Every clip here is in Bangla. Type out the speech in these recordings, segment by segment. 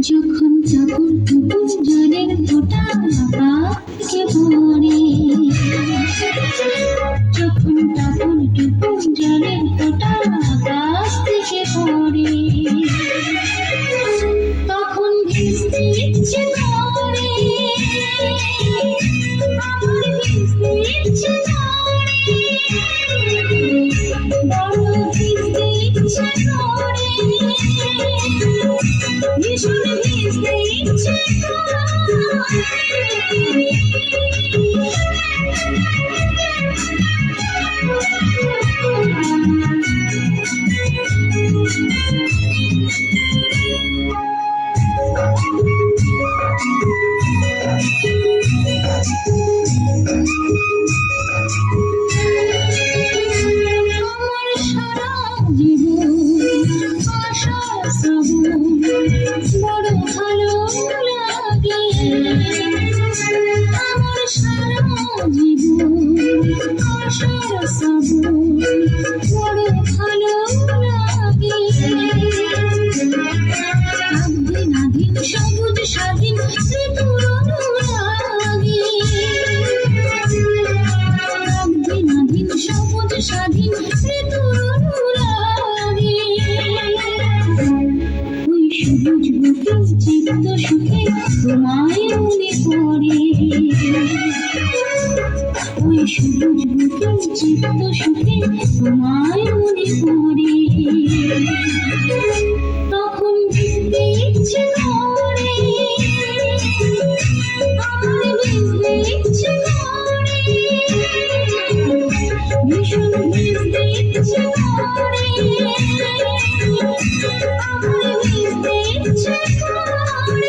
যখন যখন টুকুর জলের ফোঁটা আকাশে পড়ে, যখন তখন টুকুর জলের ফোঁটা আকাশ থেকে পড়ে, তখন ভিজতে ইচ্ছে করে, আমার ভিজতে ইচ্ছে করে, বড় ভিজতে ইচ্ছে করে, ভীষণ ভিজতে ইচ্ছে করে। আমার সারা জীবন আশা শ্রাবণ বড় ভালো লাগে, আমার সারা জীবন আশা শ্রাবণ বড় ভালো লাগে। একদিন আদিন সবুজ স্বাধীন ঋতুর অনুরাগে, একদিন আদিন সবুজ স্বাধীন ঋতুর অনুরাগে, ওই সবুজ বুকের চিত্ত সুখে তোমায় মনে পড়ে, ওই সবুজ বুকের চিত্ত সুখে তোমায় মনে পড়ে, তখন ভিজতে ইচ্ছে করে, আমার ভিজতে ইচ্ছে করে, ভীষণ ভিজতে ইচ্ছে করে, আমার ভিজতে ইচ্ছে করে।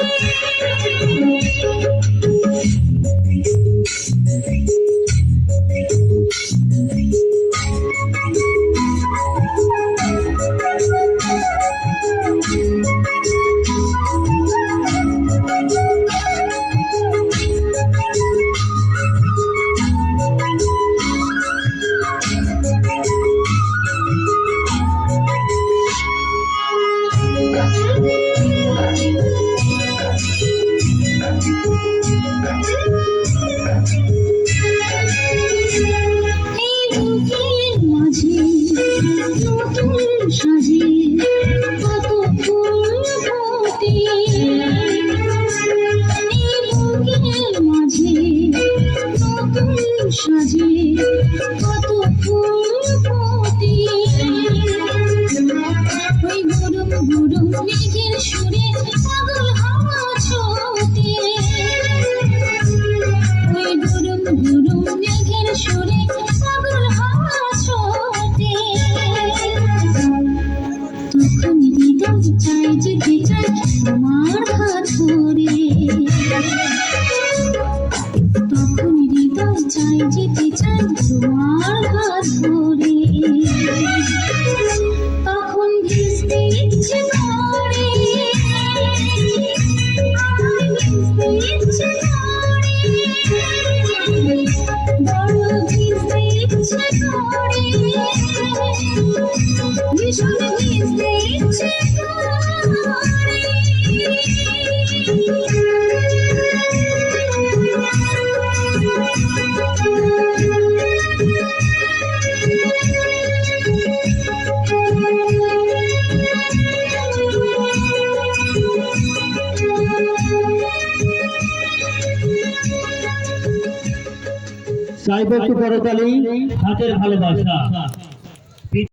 এই বুকের মাঝে নতুন সাজে কত ফুল ফোটে, এই বুকের মাঝে নতুন সাজে কত ফুল ফোটে, ওই গরম গরম মেঘের সুরে পাগল হাওয়া ছোটে, ওই গরম গরম মেঘের সুরে পাগল হাওয়া ছোটে, তখন হৃদয় চাই যেতে চাই তোমার হাত ধরে, তখন হৃদয় চাই যেতে চাই তোমার হাত ধরে, তখন ভিজতে ইচ্ছে করে, আমার ভিজতে ইচ্ছে করে, বড় ভিজতে ইচ্ছে করে, ভীষণ ভিজতে ইচ্ছে করে। চাইব একটু করতালি, হাতের ভালোবাসা।